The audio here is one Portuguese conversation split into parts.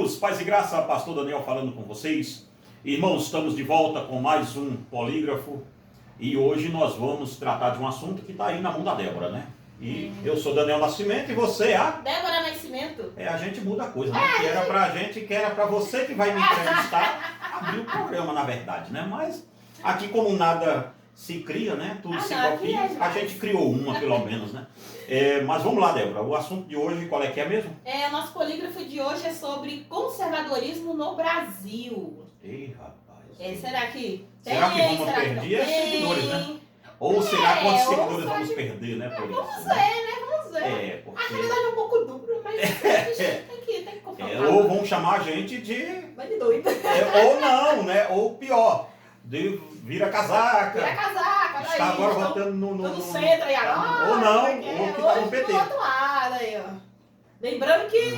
queridos, paz e graça, pastor Daniel falando com vocês. Irmãos, estamos de volta com mais um Polígrafo e hoje nós vamos tratar de um assunto que está aí na mão da Débora, né? E eu sou Daniel Nascimento e você é a... Débora Nascimento. A gente muda a coisa, né? Que era pra gente, que era pra você que vai me entrevistar, abrir o programa, na verdade, né? Mas aqui como nada se cria, né? Tudo se copia, a gente criou uma pelo menos, né? Mas vamos lá, Débora, o assunto de hoje, qual é que é mesmo? O nosso polígrafo de hoje é sobre conservadorismo no Brasil. Ei, rapaz. Será que tem? Será que vamos perder seguidores, né? Ou será quantos seguidores vamos perder, né? Por Vamos isso, ver, né? Vamos ver. Porque... A realidade é um pouco dura, mas a gente tem que confrontar. Ou vão chamar a gente de... Vai de doido. Ou não, né? Ou pior, de vira casaca. Vira casaca, está daí, agora votando no centro aí agora. Ou não, ou que tá no PT. Do outro lado aí, ó. Lembrando que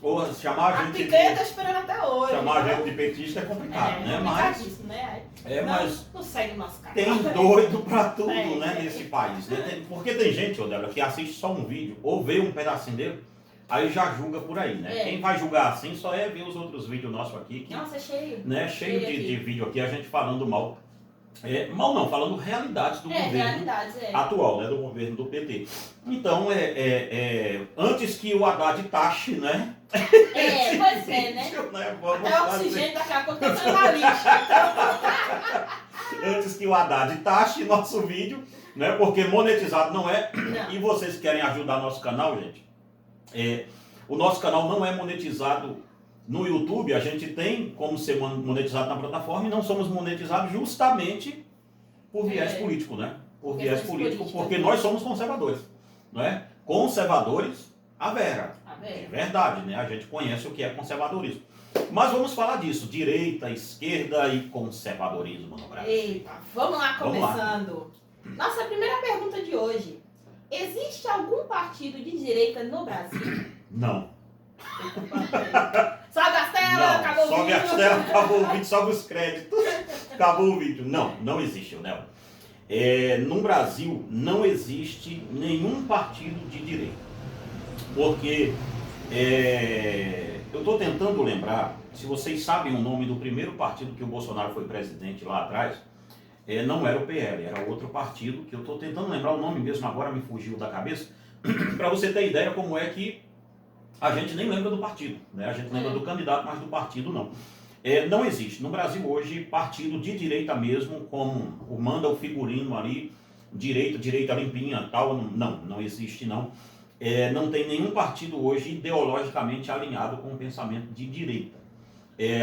Ou chamar a gente picanha tá esperando até hoje. Chamar a gente de petista é complicado, né? Mas não segue o nosso canal. tem doido pra tudo, né, nesse país. Né? Porque tem gente, Débora, que assiste só um vídeo ou vê um pedacinho dele, aí já julga por aí, né? Quem vai julgar assim só é ver os outros vídeos nossos aqui. Que, nossa, é cheio. Né, cheio de vídeo aqui, a gente falando mal. Mal não, falando realidades do governo atual, né, do governo do PT. Então, antes que o Haddad taxe, né? Pois é, né? Até o oxigênio daqui a pouco tá sendo na lixa. Antes que o Haddad taxe nosso vídeo, né? Porque monetizado não é. Não. E vocês querem ajudar nosso canal, gente? O nosso canal não é monetizado no YouTube, a gente tem como ser monetizado na plataforma e não somos monetizados justamente por viés político, né? Por viés político, porque nós somos conservadores, não é? Conservadores, a vera. É verdade, né? A gente conhece o que é conservadorismo. Mas vamos falar disso, direita, esquerda e conservadorismo no Brasil. Eita, vamos lá, começando. Nossa primeira pergunta de hoje. Existe algum partido de direita no Brasil? Não. Sobe as telas, acabou o vídeo. Sobe as telas, acabou o vídeo, sobe os créditos. Acabou o vídeo. Não existe, né? No Brasil não existe nenhum partido de direita. Porque eu estou tentando lembrar, se vocês sabem o nome do primeiro partido que o Bolsonaro foi presidente lá atrás, não era o PL, era outro partido, que eu estou tentando lembrar o nome mesmo, agora me fugiu da cabeça, para você ter ideia como é que a gente nem lembra do partido, né? A gente lembra do candidato, mas do partido não. Não existe. No Brasil hoje, partido de direita mesmo, como manda o figurino ali, direita limpinha, tal, não existe não. Não tem nenhum partido hoje ideologicamente alinhado com o pensamento de direita.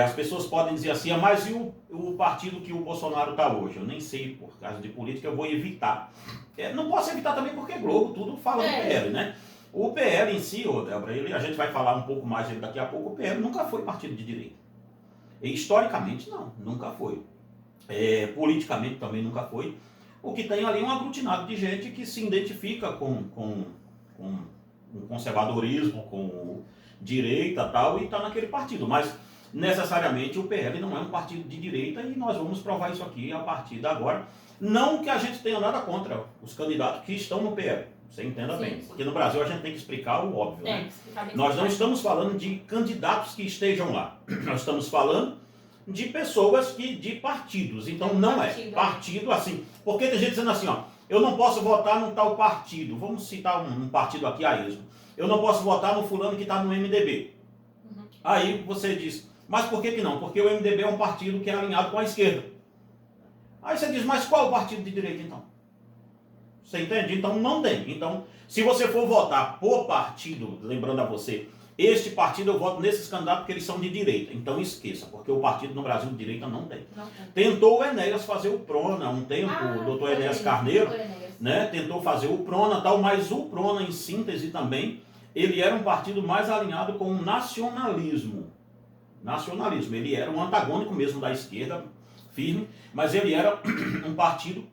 As pessoas podem dizer assim, mas e o partido que o Bolsonaro está hoje? Eu nem sei, por causa de política, eu vou evitar. Não posso evitar também porque Globo, tudo fala do PL, né? O PL em si, Débora, a gente vai falar um pouco mais dele daqui a pouco, o PL nunca foi partido de direita. Historicamente, não, nunca foi. Politicamente também nunca foi. O que tem ali é um aglutinado de gente que se identifica com o conservadorismo, com direita e tal, e está naquele partido. Mas, necessariamente, o PL não é um partido de direita e nós vamos provar isso aqui a partir de agora. Não que a gente tenha nada contra os candidatos que estão no PL. Você entenda bem, porque no Brasil a gente tem que explicar o óbvio, né? Nós não estamos falando de candidatos que estejam lá, nós estamos falando de pessoas de partidos, então não é partido assim, porque tem gente dizendo assim, ó, eu não posso votar num tal partido, vamos citar um partido aqui, a esmo, eu não posso votar no fulano que está no MDB, aí você diz, mas por que não? Porque o MDB é um partido que é alinhado com a esquerda, aí você diz, mas qual é o partido de direita então? Você entende? Então não tem. Então, se você for votar por partido, lembrando a você, este partido eu voto nesses candidatos porque eles são de direita. Então esqueça, porque o partido no Brasil de direita não tem. Tentou o Enéas fazer o PRONA um tempo, o doutor Enéas Carneiro, né? Tentou fazer o PRONA tal, mas o PRONA em síntese também, ele era um partido mais alinhado com o nacionalismo. Nacionalismo, ele era um antagônico mesmo da esquerda, firme, mas ele era um partido.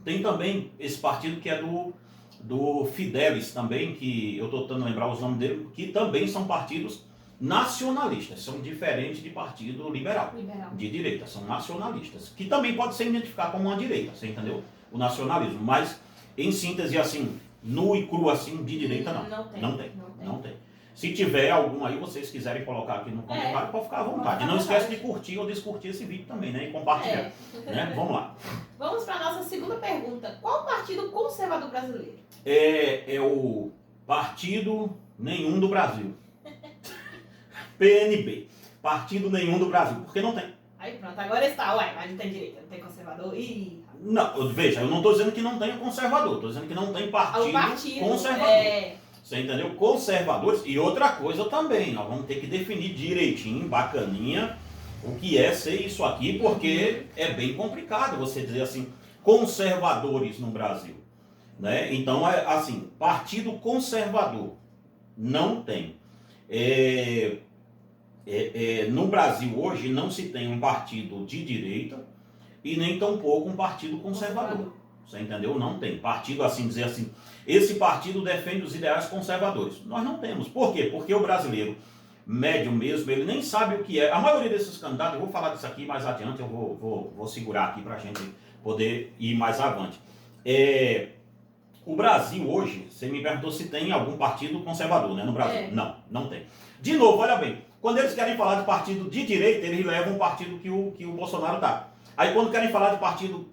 Tem também esse partido que é do Fidelis também, que eu estou tentando lembrar os nomes dele, que também são partidos nacionalistas, são diferentes de partido liberal, de direita, são nacionalistas, que também pode ser identificado como uma direita, você entendeu? O nacionalismo, mas em síntese assim, nu e cru assim, de direita não tem. Se tiver algum aí, vocês quiserem colocar aqui no comentário, pode ficar à vontade. Não esquece de curtir ou descurtir esse vídeo também, né? E compartilhar. Né? Vamos lá. Vamos para a nossa segunda pergunta. Qual o Partido Conservador Brasileiro? É o Partido Nenhum do Brasil. PNB. Partido Nenhum do Brasil. Porque não tem. Aí pronto, agora está. Ué, mas não tem direita, não tem conservador. Ih. Não, veja, eu não estou dizendo que não tenha conservador. Estou dizendo que não tem partido conservador. Você entendeu? Conservadores. E outra coisa também, nós vamos ter que definir direitinho, bacaninha, o que é ser isso aqui, porque é bem complicado você dizer assim, conservadores no Brasil. Né? Então, assim, partido conservador não tem. No Brasil hoje não se tem um partido de direita e nem tampouco um partido conservador. Você entendeu? Não tem. Partido assim, dizer assim, esse partido defende os ideais conservadores. Nós não temos. Por quê? Porque o brasileiro médio mesmo, ele nem sabe o que é. A maioria desses candidatos, eu vou falar disso aqui mais adiante, eu vou segurar aqui para a gente poder ir mais avante. O Brasil hoje, você me perguntou se tem algum partido conservador, né, no Brasil. Não, não tem. De novo, olha bem, quando eles querem falar de partido de direita, eles levam o partido que o Bolsonaro está. Aí quando querem falar de partido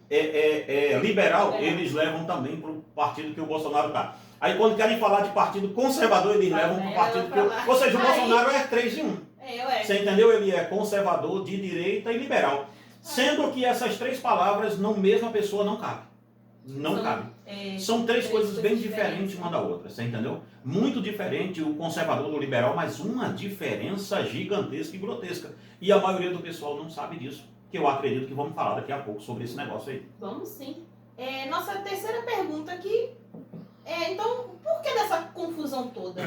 liberal, eles levam também para o partido que o Bolsonaro está. Aí quando querem falar de partido conservador, eles levam para o partido que o... Ou seja, o Bolsonaro é 3 em 1. Você entendeu? Ele é conservador, de direita e liberal. Sendo que essas 3 palavras, na mesma pessoa, não cabem. Não cabe. São 3 coisas bem diferentes uma da outra, você entendeu? Muito diferente o conservador do liberal, mas uma diferença gigantesca e grotesca. E a maioria do pessoal não sabe disso, que eu acredito que vamos falar daqui a pouco sobre esse negócio aí. Vamos sim. Nossa terceira pergunta aqui, então, por que dessa confusão toda?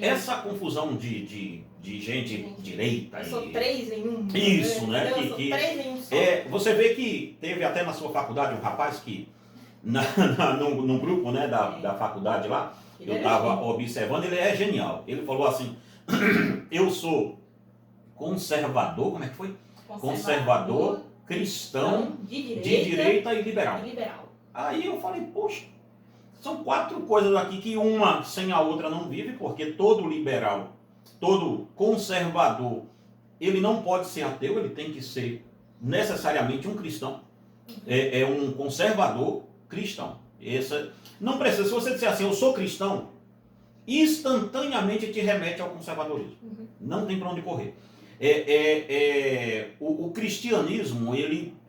Essa confusão de gente direita. Eu sou 3 em 1. Isso, né? Eu sou 3 em 1 só. Você vê que teve até na sua faculdade um rapaz que num grupo, né, da faculdade lá, eu estava observando, ele é genial. Ele falou assim, eu sou conservador, como é que foi? Conservador, cristão, de direita e liberal. Aí eu falei, poxa, são 4 coisas aqui que uma sem a outra não vive, porque todo liberal, todo conservador, ele não pode ser ateu, ele tem que ser necessariamente um cristão. É um conservador cristão. Não precisa, se você disser assim, eu sou cristão, instantaneamente te remete ao conservadorismo. Não tem para onde correr. O cristianismo,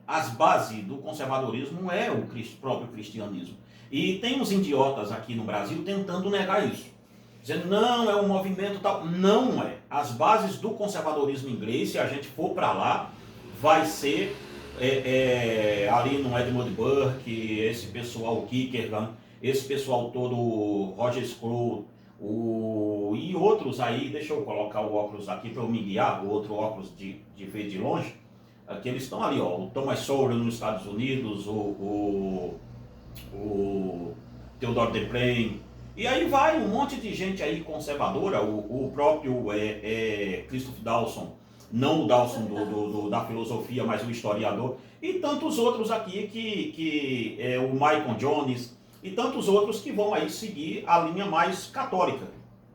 as bases do conservadorismo é o próprio cristianismo. E tem uns idiotas aqui no Brasil tentando negar isso. Dizendo, não, é um movimento tal. Não é. As bases do conservadorismo inglês, se a gente for para lá, vai ser ali no Edmund Burke, esse pessoal, o Kierkegaard, esse pessoal todo, Roger Scruton, e outros aí, deixa eu colocar o óculos aqui para eu me guiar, o outro óculos de ver de longe, que eles estão ali, ó, o Thomas Sowell nos Estados Unidos, o Theodore Deplan, e aí vai um monte de gente aí conservadora, o próprio Christopher Dawson, não o Dawson da filosofia, mas o historiador, e tantos outros aqui que o Michael Jones, e tantos outros que vão aí seguir a linha mais católica,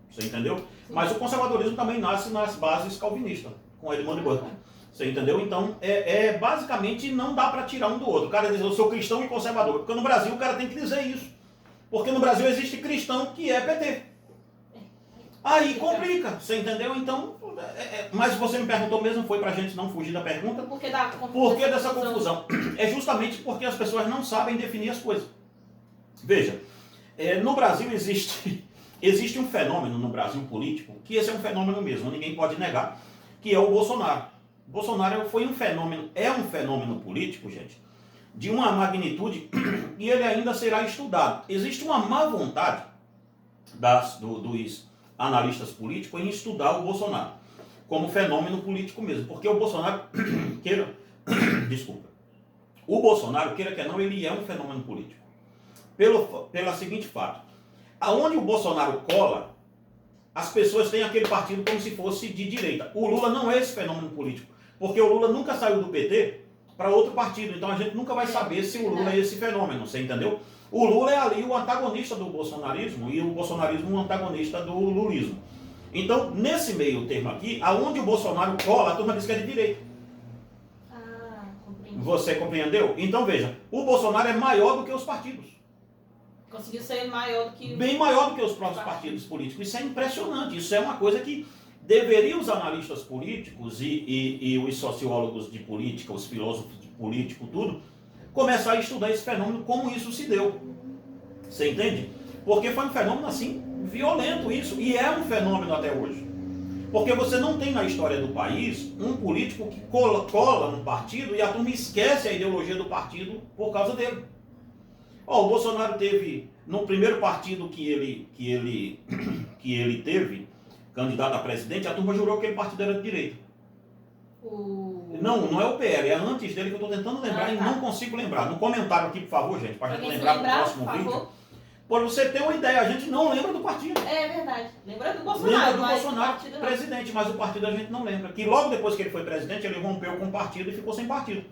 você entendeu? Sim. Mas o conservadorismo também nasce nas bases calvinistas, com Edmund Burke, você entendeu? Então, basicamente não dá para tirar um do outro. O cara diz, eu sou cristão e conservador, porque no Brasil o cara tem que dizer isso, porque no Brasil existe cristão que é PT. Aí complica, você entendeu? Então, mas você me perguntou mesmo, foi pra gente não fugir da pergunta. Por que dessa confusão? É justamente porque as pessoas não sabem definir as coisas. Veja, no Brasil existe um fenômeno no Brasil político, que esse é um fenômeno mesmo, ninguém pode negar, que é o Bolsonaro. O Bolsonaro foi um fenômeno político, gente, de uma magnitude, e ele ainda será estudado. Existe uma má vontade dos analistas políticos em estudar o Bolsonaro como fenômeno político mesmo, porque o Bolsonaro, o Bolsonaro, queira que não, ele é um fenômeno político. Pelo seguinte fato, aonde o Bolsonaro cola, as pessoas têm aquele partido como se fosse de direita. O Lula não é esse fenômeno político, porque o Lula nunca saiu do PT para outro partido, então a gente nunca vai saber se o Lula é esse fenômeno, você entendeu? O Lula é ali o antagonista do bolsonarismo e o bolsonarismo o antagonista do lulismo. Então, nesse meio termo aqui, aonde o Bolsonaro cola, a turma diz que é de direita. Ah, compreendi. Você compreendeu? Então veja, o Bolsonaro é maior do que os partidos. Conseguiu ser maior do que... Bem maior do que os próprios partidos políticos. Isso é impressionante. Isso é uma coisa que deveriam os analistas políticos e os sociólogos de política, os filósofos de político, tudo, começar a estudar esse fenômeno, como isso se deu. Você entende? Porque foi um fenômeno assim, violento isso, e é um fenômeno até hoje. Porque você não tem na história do país um político que cola num partido e a turma esquece a ideologia do partido por causa dele. O Bolsonaro teve, no primeiro partido que ele teve, candidato a presidente, a turma jurou que aquele partido era de direita. Não é o PL, é antes dele que eu estou tentando lembrar e não consigo lembrar. No comentário aqui, por favor, gente, para a gente lembrar no próximo vídeo. Por você ter uma ideia, a gente não lembra do partido. É verdade. Lembra do Bolsonaro. Lembra do Bolsonaro, presidente, mas o partido a gente não lembra. Que logo depois que ele foi presidente, ele rompeu com o partido e ficou sem partido.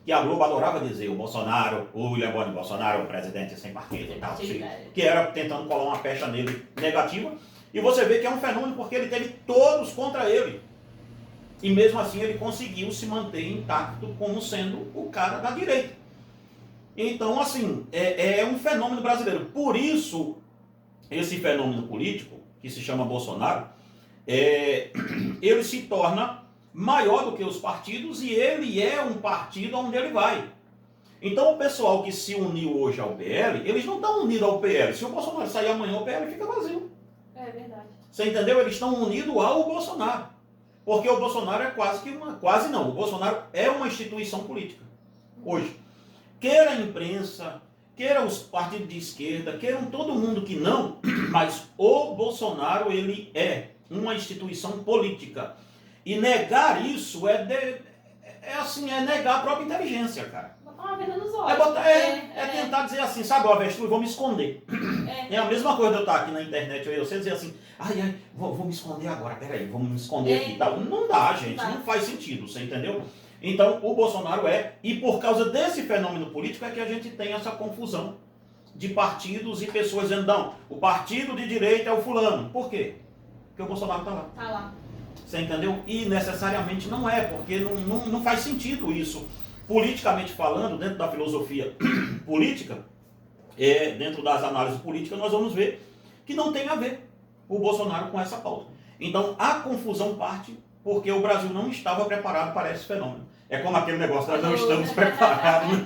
Que a Globo adorava dizer, o Bolsonaro, o William Bonner Bolsonaro, o presidente sem partido e tal. Que era tentando colar uma pecha nele negativa. E você vê que é um fenômeno porque ele teve todos contra ele. E mesmo assim ele conseguiu se manter intacto como sendo o cara da direita. Então, assim, é um fenômeno brasileiro. Por isso, esse fenômeno político, que se chama Bolsonaro, ele se torna maior do que os partidos e ele é um partido onde ele vai. Então, o pessoal que se uniu hoje ao PL, eles não estão unidos ao PL. Se o Bolsonaro sair amanhã, o PL fica vazio. É verdade. Você entendeu? Eles estão unidos ao Bolsonaro. Porque o Bolsonaro é quase não, o Bolsonaro é uma instituição política, hoje. Queira a imprensa, queira os partidos de esquerda, queiram todo mundo que não, mas o Bolsonaro, ele é uma instituição política. E negar isso é negar a própria inteligência, cara. Botar uma venda nos olhos. Tentar dizer assim, sabe, o avestruz, vou me esconder. É a mesma coisa de eu estar aqui na internet, eu sei dizer assim, vou me esconder agora, peraí, vamos me esconder aqui e tal. Não dá, gente, não faz sentido, você entendeu? Então, o Bolsonaro e por causa desse fenômeno político é que a gente tem essa confusão de partidos e pessoas dizendo, não, o partido de direita é o fulano. Por quê? Porque o Bolsonaro está lá. Tá lá. Você entendeu? E necessariamente não é, porque não faz sentido isso. Politicamente falando, dentro da filosofia política, dentro das análises políticas, nós vamos ver que não tem a ver o Bolsonaro com essa pauta. Então, a confusão parte porque o Brasil não estava preparado para esse fenômeno. É como aquele negócio, nós não estamos preparados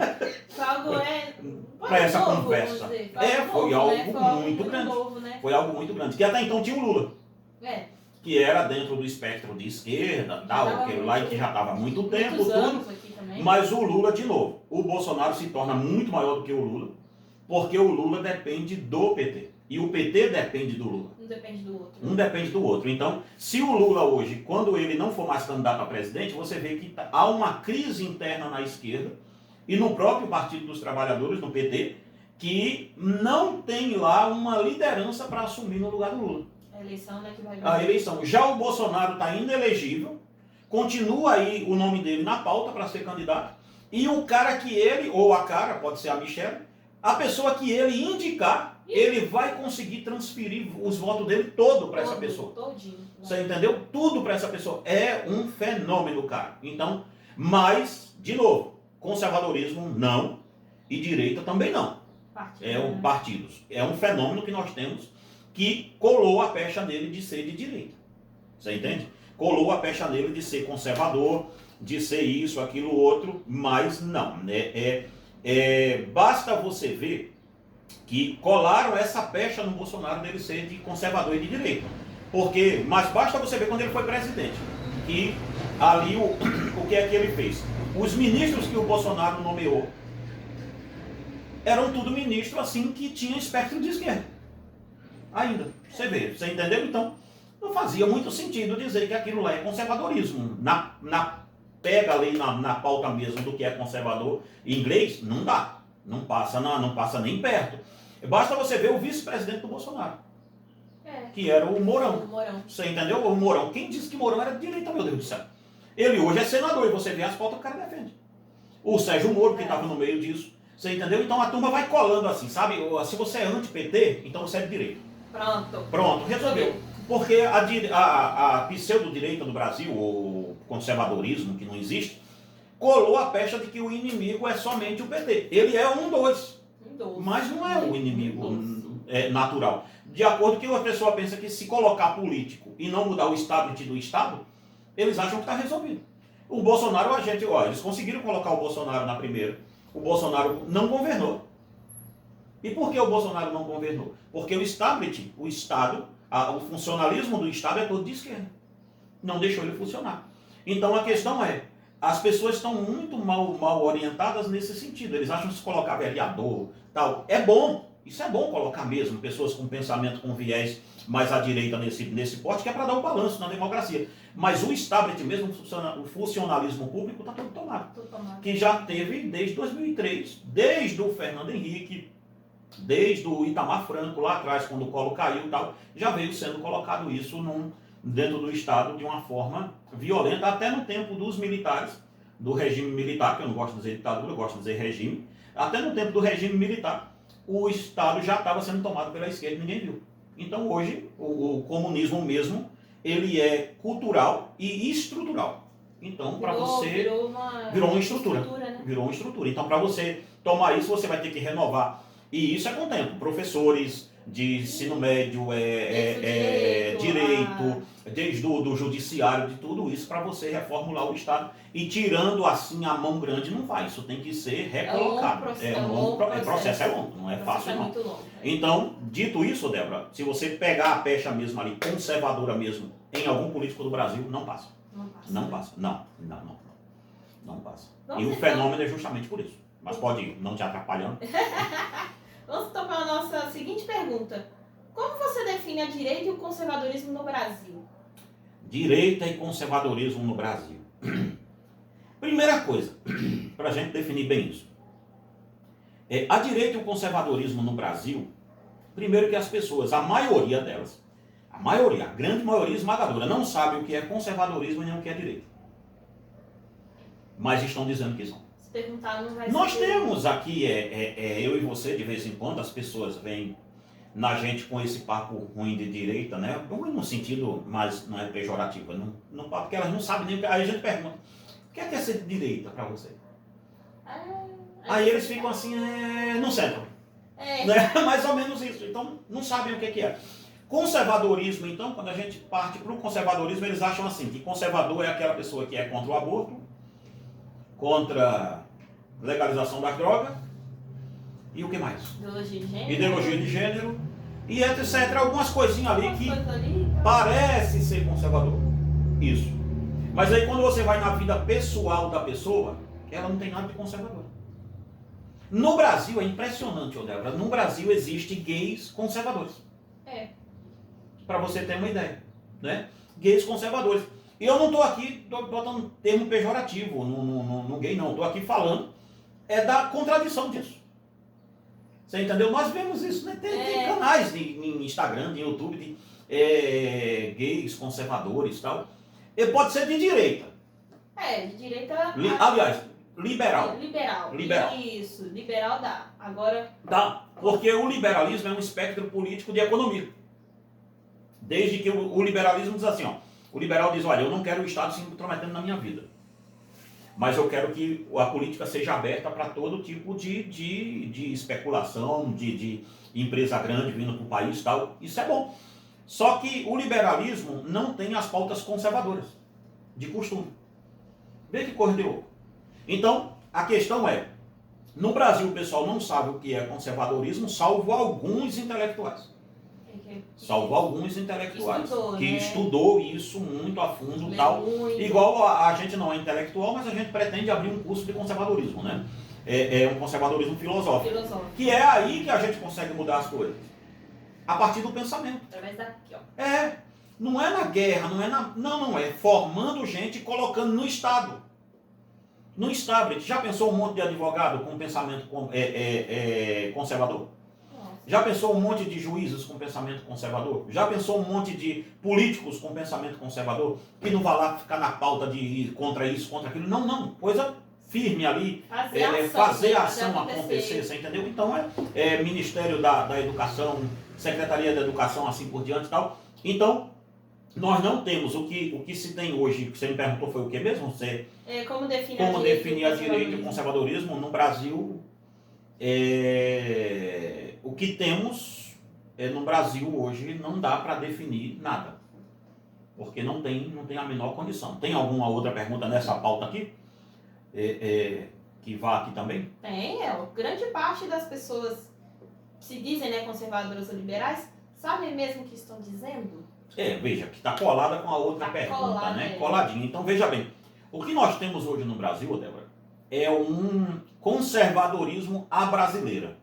para essa conversa. Foi algo muito grande. Foi algo muito grande. Que até então tinha o Lula. Que era dentro do espectro de esquerda, que já estava há muito tempo, tudo. Mas o Lula, de novo, o Bolsonaro se torna muito maior do que o Lula, porque o Lula depende do PT. E o PT depende do Lula. Um depende do outro. Um depende do outro. Então, se o Lula hoje, quando ele não for mais candidato a presidente, você vê que há uma crise interna na esquerda e no próprio Partido dos Trabalhadores, no PT, que não tem lá uma liderança para assumir no lugar do Lula. A eleição, né, que vai vir. A eleição. Já o Bolsonaro está inelegível, continua aí o nome dele na pauta para ser candidato, e o cara que ele, ou a cara, pode ser a Michelle, a pessoa que ele indicar, ele vai conseguir transferir os votos dele todo para essa pessoa. Todinho. Você entendeu? Tudo para essa pessoa. É um fenômeno, cara. Então, mas, de novo, conservadorismo não, e direita também não. Partidos. É um fenômeno que nós temos que colou a pecha nele de ser de direita. Você entende? Colou a pecha nele de ser conservador, de ser isso, aquilo, outro, mas não. Basta você ver que colaram essa pecha no Bolsonaro dele ser de conservador e de direita. Mas basta você ver quando ele foi presidente, que ali o que é que ele fez? Os ministros que o Bolsonaro nomeou eram tudo ministros assim que tinham espectro de esquerda. Ainda, você vê, você entendeu? Então, não fazia muito sentido dizer que aquilo lá é conservadorismo. Pega ali na pauta mesmo do que é conservador em inglês, não dá. Não passa nem perto. Basta você ver o vice-presidente do Bolsonaro, que era o Mourão. Você entendeu? O Mourão. Quem disse que Mourão era de direita, meu Deus do céu? Ele hoje é senador e você vê as pautas que o cara defende. O Sérgio Moro, que estava no meio disso. Você entendeu? Então a turma vai colando assim, sabe? Se você é anti-PT, então você é de direita. Pronto, resolveu. Porque a pseudo-direita do Brasil, o conservadorismo, que não existe, colou a pecha de que o inimigo é somente o PT. Ele é um dos, mas não é o inimigo natural. De acordo com que a pessoa pensa que se colocar político e não mudar o establishment do Estado, eles acham que está resolvido. O Bolsonaro, eles conseguiram colocar o Bolsonaro na primeira. O Bolsonaro não governou. E por que o Bolsonaro não governou? Porque o establishment, o Estado, o funcionalismo do Estado é todo de esquerda. Não deixou ele funcionar. Então a questão é, as pessoas estão muito mal orientadas nesse sentido. Eles acham que se colocar vereador, tal, é bom. Isso é bom colocar mesmo pessoas com pensamento, com viés mais à direita nesse pote, que é para dar um balanço na democracia. Mas o establishment mesmo, o funcionalismo público está todo tomado. Que já teve desde 2003, desde o Fernando Henrique, desde o Itamar Franco, lá atrás, quando o Collor caiu e tal, já veio sendo colocado isso dentro do Estado de uma forma violenta, até no tempo dos militares, do regime militar, que eu não gosto de dizer ditadura, eu gosto de dizer regime, até no tempo do regime militar, o Estado já estava sendo tomado pela esquerda e ninguém viu. Então hoje, o comunismo mesmo, ele é cultural e estrutural. Então, para você... Virou uma estrutura. Né? Virou uma estrutura. Então, para você tomar isso, você vai ter que renovar. E isso é com o tempo. Professores de ensino médio, direito, desde do judiciário, de tudo isso, para você reformular o Estado. E tirando assim a mão grande não vai. Isso tem que ser recolocado. O processo é longo, não é fácil não. Muito longo, Então, dito isso, Débora, se você pegar a pecha mesmo ali, conservadora mesmo, em algum político do Brasil, não passa. Não passa. Não passa. E o fenômeno é justamente por isso. Mas pode ir, não te atrapalhando. Vamos tomar a nossa seguinte pergunta. Como você define a direita e o conservadorismo no Brasil? Direita e conservadorismo no Brasil. Primeira coisa, para a gente definir bem isso. A direita e o conservadorismo no Brasil, primeiro que as pessoas, a maioria delas, a grande maioria esmagadora, não sabe o que é conservadorismo e nem o que é direita. Mas estão dizendo que são. Se perguntar, não vai Nós temos aqui, eu e você, de vez em quando, as pessoas vêm na gente com esse papo ruim de direita, né? Ruim no sentido, mas não é pejorativo, não, porque elas não sabem nem. Aí a gente pergunta, o que é ser de direita para você? Aí eles ficam assim, não sentam. Né? Mais ou menos isso. Então, não sabem o que é. Conservadorismo, então, quando a gente parte para o conservadorismo, eles acham assim, que conservador é aquela pessoa que é contra o aborto, contra a legalização da droga, e o que mais? Ideologia de gênero, e etc. Algumas coisinhas ali que parece ser conservador. Isso. Mas aí quando você vai na vida pessoal da pessoa, ela não tem nada de conservador. No Brasil, é impressionante, Débora, no Brasil existe gays conservadores. Para você ter uma ideia, né? Gays conservadores. E eu não estou aqui botando termo pejorativo no gay, não. Estou aqui falando da contradição disso. Você entendeu? Nós vemos isso, né? Tem canais em Instagram, em YouTube, de gays conservadores e tal. E pode ser de direita. De direita... aliás, liberal. Liberal. Isso, liberal dá. Agora... Dá, porque o liberalismo é um espectro político de economia. Desde que o liberalismo diz assim, o liberal diz, olha, eu não quero o Estado se intrometendo na minha vida. Mas eu quero que a política seja aberta para todo tipo de especulação, de empresa grande vindo para o país e tal. Isso é bom. Só que o liberalismo não tem as pautas conservadoras, de costume. Vê que coisa de louco. Então, a questão é, no Brasil o pessoal não sabe o que é conservadorismo, salvo alguns intelectuais. Salvo alguns intelectuais que estudou isso muito a fundo e tal. Igual a gente não é intelectual, mas a gente pretende abrir um curso de conservadorismo, né? É um conservadorismo filosófico. Que é aí que a gente consegue mudar as coisas. A partir do pensamento. Através daqui, não é na guerra, não é formando gente e colocando no Estado. No establishment. Já pensou um monte de advogado com pensamento conservador? Já pensou um monte de juízes com pensamento conservador? Já pensou um monte de políticos com pensamento conservador? Que não vai lá ficar na pauta de ir contra isso, contra aquilo. Não. Coisa firme ali. Fazer a ação acontecer, você entendeu? Então Ministério da Educação, Secretaria da Educação, assim por diante e tal. Então, Nós não temos o que se tem hoje, que você me perguntou foi o que mesmo? Como definir a direita e o conservadorismo no Brasil? O que temos no Brasil hoje não dá para definir nada, porque não tem a menor condição. Tem alguma outra pergunta nessa pauta aqui? Que vá aqui também? Tem, grande parte das pessoas que se dizem, né, conservadoras ou liberais, sabem mesmo o que estão dizendo? Veja, que está colada com a outra pergunta, né? Coladinha. Então, veja bem, o que nós temos hoje no Brasil, Débora, é um conservadorismo à brasileira.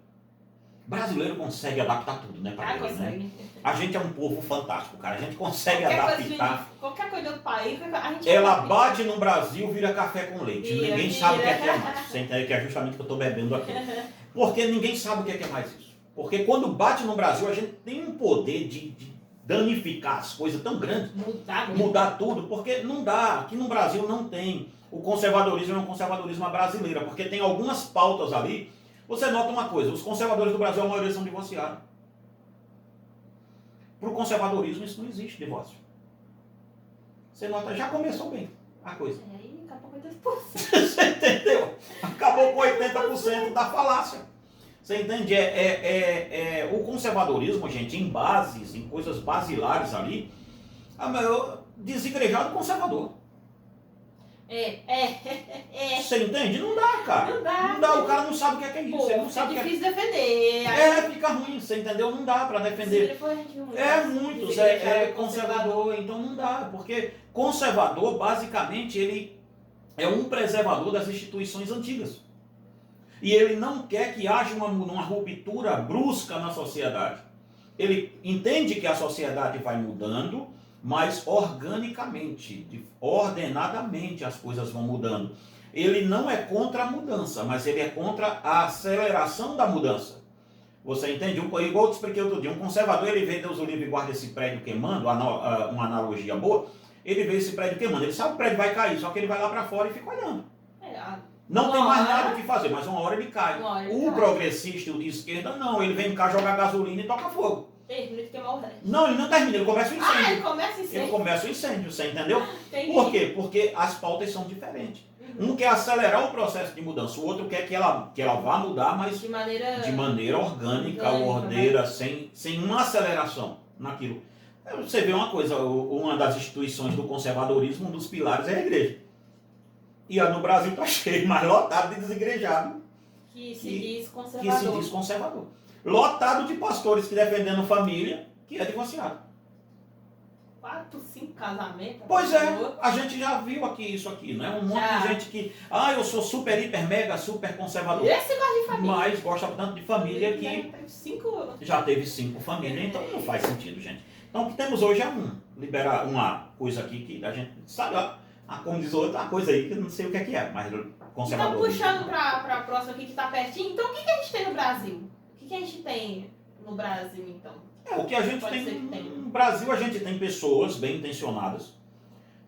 O brasileiro consegue adaptar tudo, né, para Deus, né? A gente é um povo fantástico, cara. A gente consegue adaptar. Qualquer coisa do país, a gente ela bate no Brasil, vira café com leite. Ninguém sabe o que é mais. Você entende que é justamente o que eu estou bebendo aqui. Porque ninguém sabe o que é mais isso. Porque quando bate no Brasil, a gente tem um poder de danificar as coisas tão grande, mudar tudo, porque não dá, aqui no Brasil não tem. O conservadorismo é um conservadorismo à brasileira, porque tem algumas pautas ali. Você nota uma coisa, os conservadores do Brasil, a maioria são divorciados. Para o conservadorismo isso não existe, divórcio. Você nota, já começou bem a coisa. Acabou com 80%. Você entendeu? Acabou com 80% da falácia. Você entende? O conservadorismo, gente, em bases, em coisas basilares ali, desigrejado conservador. Você entende? Não dá, cara. Não dá. O cara não sabe o que é isso. Ele não sabe difícil defender. Fica ruim, você entendeu? Não dá pra defender. Muitos. Conservador, então não dá. Porque conservador, basicamente, ele é um preservador das instituições antigas. E ele não quer que haja uma ruptura brusca na sociedade. Ele entende que a sociedade vai mudando, mas organicamente, ordenadamente as coisas vão mudando. Ele não é contra a mudança, mas ele é contra a aceleração da mudança. Você entende? Igual eu te expliquei outro dia, um conservador, ele vê, Deus o livre, guarda esse prédio queimando, uma analogia boa, ele vê esse prédio queimando, ele sabe que o prédio vai cair, só que ele vai lá para fora e fica olhando. Não tem mais nada o que fazer, mas uma hora ele cai. O progressista, o de esquerda, não. Ele vem cá jogar gasolina e toca fogo. Não, ele não termina, ele começa o incêndio. Ele começa o incêndio, você entendeu? Entendi. Por quê? Porque as pautas são diferentes. Um quer acelerar o processo de mudança, o outro quer que ela vá mudar, mas de maneira orgânica, ordeira, sem uma aceleração naquilo. Você vê uma coisa, uma das instituições do conservadorismo, um dos pilares é a igreja. E no Brasil está cheio, mas lotado de desigrejado. Que se diz conservador. Lotado de pastores que defendendo família, que é divorciado. 4, 5 casamentos. Pois a gente já viu isso aqui, né? Um monte de gente que, eu sou super, hiper, mega, super conservador. Esse gosta de família. Mas gosta tanto de família que já teve 5 famílias, então não faz sentido, gente. Então o que temos hoje é liberar uma coisa aqui que a gente sabe, como diz outra coisa aí, que eu não sei o que é, mas conservador. Então, puxando para a próxima aqui que está pertinho, então o que a gente tem no Brasil? O que a gente tem no Brasil, então? O que a gente tem no Brasil, a gente tem pessoas bem intencionadas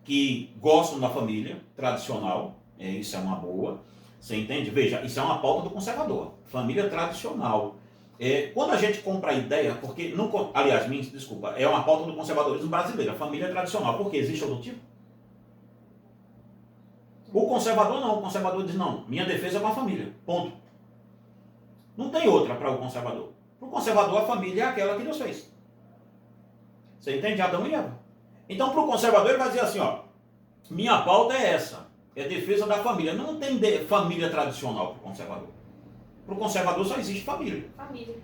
que gostam da família tradicional, isso é uma boa, você entende? Veja, isso é uma pauta do conservador, família tradicional. Quando a gente compra a ideia, porque, desculpa, é uma pauta do conservadorismo brasileiro, a família tradicional, porque existe outro tipo? O conservador não, o conservador diz não, minha defesa é com a família, ponto. Não tem outra para o conservador. Para o conservador a família é aquela que Deus fez. Você entende? Adão e Eva. Então para o conservador ele vai dizer assim, minha pauta é essa, é defesa da família. Não tem família tradicional para o conservador. Para o conservador só existe família.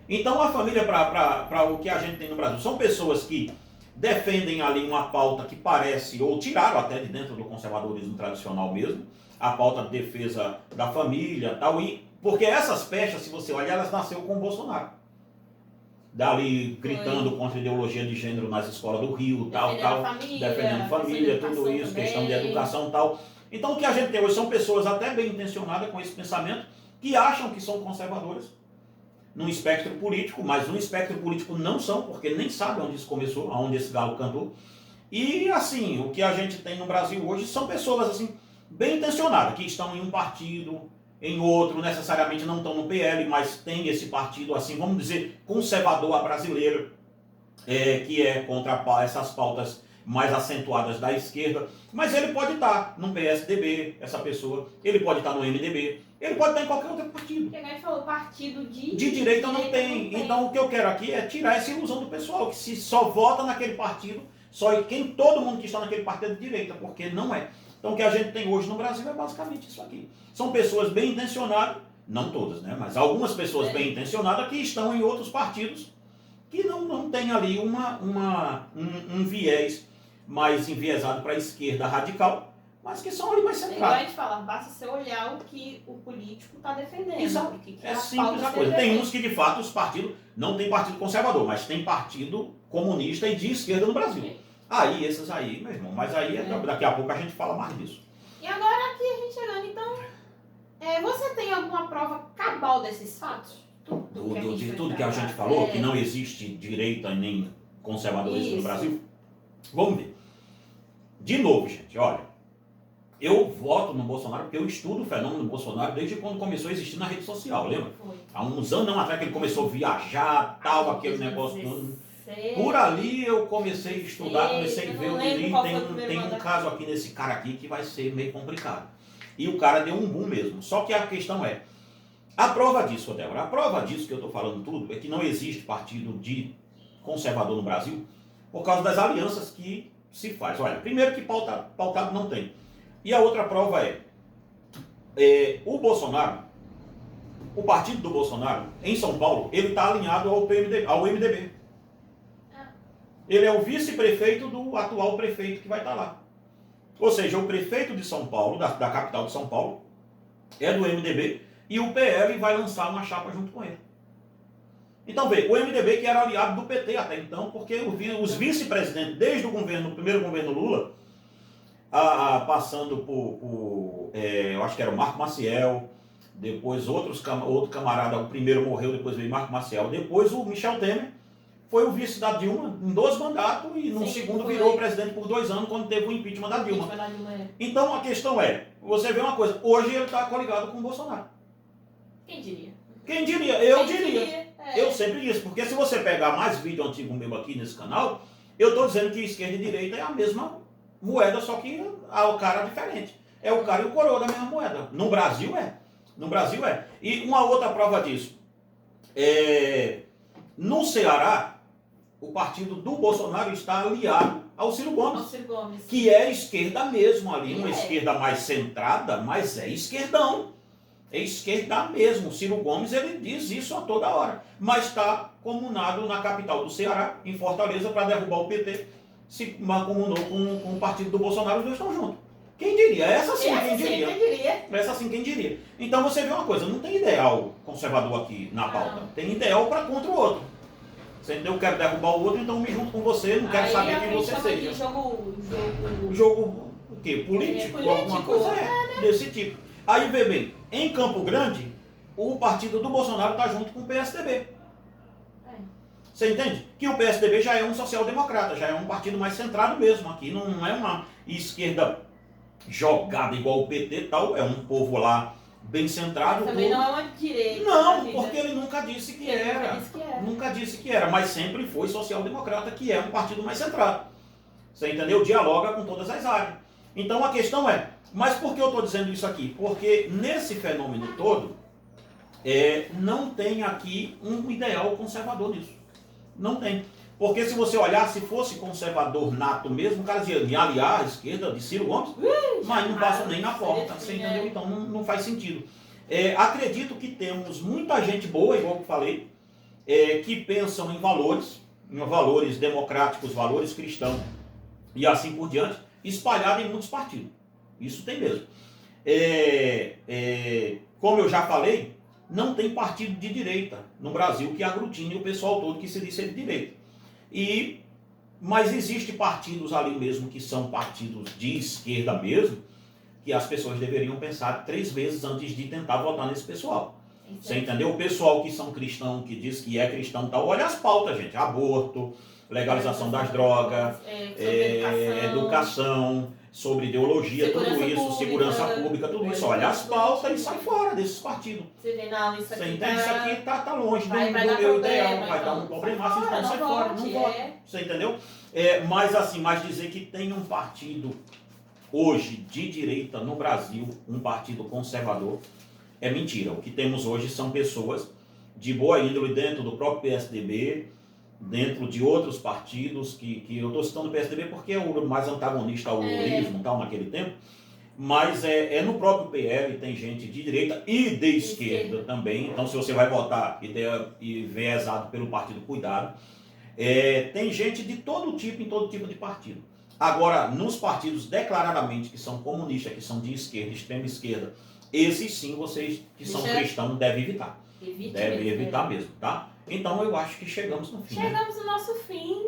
Então a família para o que a gente tem no Brasil são pessoas que defendem ali uma pauta que parece, ou tiraram até de dentro do conservadorismo tradicional mesmo, a pauta de defesa da família tal, porque essas pechas, se você olhar, elas nasceram com o Bolsonaro. Dali gritando contra a ideologia de gênero nas escolas do Rio, defendendo família, tudo isso, também. Questão de educação tal. Então o que a gente tem hoje são pessoas até bem intencionadas com esse pensamento, que acham que são conservadoras, num espectro político, mas no espectro político não são, porque nem sabem onde isso começou, aonde esse galo cantou. E assim, o que a gente tem no Brasil hoje são pessoas assim, bem intencionadas, que estão em um partido, em outro, necessariamente não estão no PL, mas tem esse partido assim, vamos dizer, conservador à brasileira, que é contra essas pautas mais acentuadas da esquerda, mas ele pode estar no PSDB, essa pessoa, ele pode estar no MDB, ele pode estar em qualquer outro partido. Porque a gente falou partido de direita não tem. Então o que eu quero aqui é tirar essa ilusão do pessoal, que se só vota naquele partido, só todo mundo que está naquele partido é de direita, porque não é. Então o que a gente tem hoje no Brasil é basicamente isso aqui. São pessoas bem intencionadas, não todas, né? Mas algumas pessoas bem intencionadas que estão em outros partidos que não tem ali um viés mais enviesado para a esquerda radical, mas que são ali mais centrados. Igual a gente fala, basta você olhar o que o político está defendendo. Exato. É simples a coisa. Tem uns que, de fato, os partidos, não tem partido conservador, mas tem partido comunista e de esquerda no Brasil. Aí, esses aí, meu irmão, mas aí daqui a pouco a gente fala mais disso. E agora aqui a gente chegando, então, você tem alguma prova cabal desses fatos? De tudo que a gente falou, que não existe direita nem conservadorismo no Brasil? Vamos ver. De novo, gente, olha, eu voto no Bolsonaro porque eu estudo o fenômeno do Bolsonaro desde quando começou a existir na rede social, lembra? Foi. Há uns anos atrás que ele começou a viajar, tal, aquele negócio todo. Por ali eu comecei a estudar, comecei a ver o delito. Tem um caso aqui nesse cara aqui que vai ser meio complicado. E o cara deu um boom mesmo. Só que a questão é, a prova disso, Débora, a prova disso que eu estou falando tudo é que não existe partido de conservador no Brasil por causa das alianças que se faz. Olha, primeiro que pautado não tem. E a outra prova o Bolsonaro, o partido do Bolsonaro, em São Paulo, ele está alinhado ao MDB. Ele é o vice-prefeito do atual prefeito que vai estar lá. Ou seja, o prefeito de São Paulo, da capital de São Paulo, é do MDB e o PL vai lançar uma chapa junto com ele. Então, vê, o MDB que era aliado do PT até então, porque os vice-presidentes, desde o primeiro governo Lula, passando por eu acho que era o Marco Maciel, depois outro camarada, o primeiro morreu, depois veio Marco Maciel, depois o Michel Temer, foi o vice da Dilma em 2 mandatos e no segundo virou presidente por 2 anos quando teve o impeachment da Dilma. Então a questão você vê uma coisa, hoje ele está coligado com o Bolsonaro. Quem diria? Quem diria? Eu diria. Eu sempre disse, porque se você pegar mais vídeo antigo meu aqui nesse canal, eu estou dizendo que esquerda e direita é a mesma moeda, só que o cara é diferente. É o cara e o coroa da mesma moeda. No Brasil é. No Brasil é. E uma outra prova disso. No Ceará, o partido do Bolsonaro está aliado ao Ciro Gomes, que é esquerda mesmo ali, uma esquerda mais centrada, mas é esquerdão. É esquerda mesmo. O Ciro Gomes, ele diz isso a toda hora. Mas está comunado na capital do Ceará, em Fortaleza, para derrubar o PT. Se comunou com o partido do Bolsonaro, os dois estão juntos. Quem diria? Essa sim, quem diria? Essa sim, quem diria? Então você vê uma coisa, não tem ideal conservador aqui na pauta. Tem ideal para contra o outro. Você entendeu? Eu quero derrubar o outro, então me junto com você, não quero saber quem você seja. Jogo o quê? Político? Alguma coisa desse tipo. Aí vê bem, em Campo Grande, o partido do Bolsonaro está junto com o PSDB. Você entende? Que o PSDB já é um social-democrata, já é um partido mais centrado mesmo. Aqui não é uma esquerda jogada igual o PT e tal, é um povo lá bem centrado. Mas também não é uma direita. Não, porque ele nunca disse que era. Nunca disse que era, mas sempre foi social-democrata, que é um partido mais centrado. Você entendeu? Dialoga com todas as áreas. Então a questão mas por que eu estou dizendo isso aqui? Porque nesse fenômeno todo, não tem aqui um ideal conservador nisso. Não tem. Porque se você olhar, se fosse conservador nato mesmo, o cara dizia me aliar à esquerda de Ciro Gomes, mas não passa nem na porta, você entendeu? Então não faz sentido. Acredito que temos muita gente boa, igual eu falei, que pensam em valores democráticos, valores cristãos e assim por diante, espalhados em muitos partidos. Isso tem mesmo. Como eu já falei, não tem partido de direita no Brasil que aglutine o pessoal todo que se diz ser de direita. Mas existem partidos ali mesmo que são partidos de esquerda mesmo, que as pessoas deveriam pensar 3 vezes antes de tentar votar nesse pessoal. Você entendeu? O pessoal que são cristão, que diz que é cristão, tal, olha as pautas, gente. Aborto, legalização das drogas, educação, sobre ideologia, tudo isso, segurança pública, tudo isso. Olha as pautas e sai fora desses partidos. Você vê, não, isso aqui isso aqui tá longe do meu ideal, vai dar um problema, então sai fora, não vota. Você entendeu? Mas dizer que tem um partido hoje de direita no Brasil, um partido conservador, é mentira. O que temos hoje são pessoas de boa índole dentro do próprio PSDB, dentro de outros partidos, que eu estou citando o PSDB porque é o mais antagonista ao lulismo tal, naquele tempo, mas no próprio PL tem gente de direita e de esquerda também. Então, se você vai votar e viesado pelo partido, cuidado. Tem gente de todo tipo, em todo tipo de partido. Agora, nos partidos declaradamente que são comunistas, que são de esquerda, extrema esquerda, esses sim, vocês que são cristãos devem evitar. Devem evitar mesmo, tá? Então eu acho que chegamos no fim. Chegamos no nosso fim.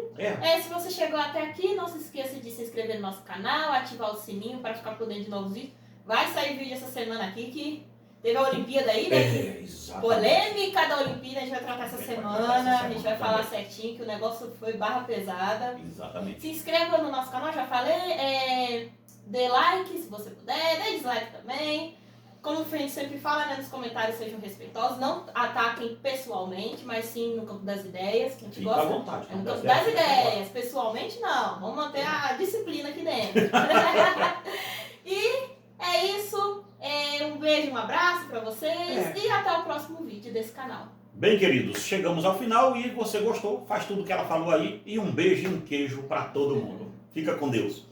Se você chegou até aqui, não se esqueça de se inscrever no nosso canal, ativar o sininho para ficar por dentro de novos vídeos. Vai sair vídeo essa semana aqui que teve a Olimpíada aí, né? Polêmica da Olimpíada, a gente vai tratar essa semana. A gente vai falar certinho que o negócio foi barra pesada. Exatamente. Se inscreva no nosso canal, já falei. Dê like se você puder, dê dislike também. Como a gente sempre fala, né, nos comentários, sejam respeitosos, não ataquem pessoalmente, mas sim no campo das ideias, que a gente Fica gosta. à vontade. No campo das ideias, pessoalmente não. Vamos manter a disciplina aqui dentro. E é isso. Um beijo, um abraço pra vocês e até o próximo vídeo desse canal. Bem, queridos, chegamos ao final e você gostou, faz tudo que ela falou aí e um beijo e um queijo pra todo mundo. Fica com Deus.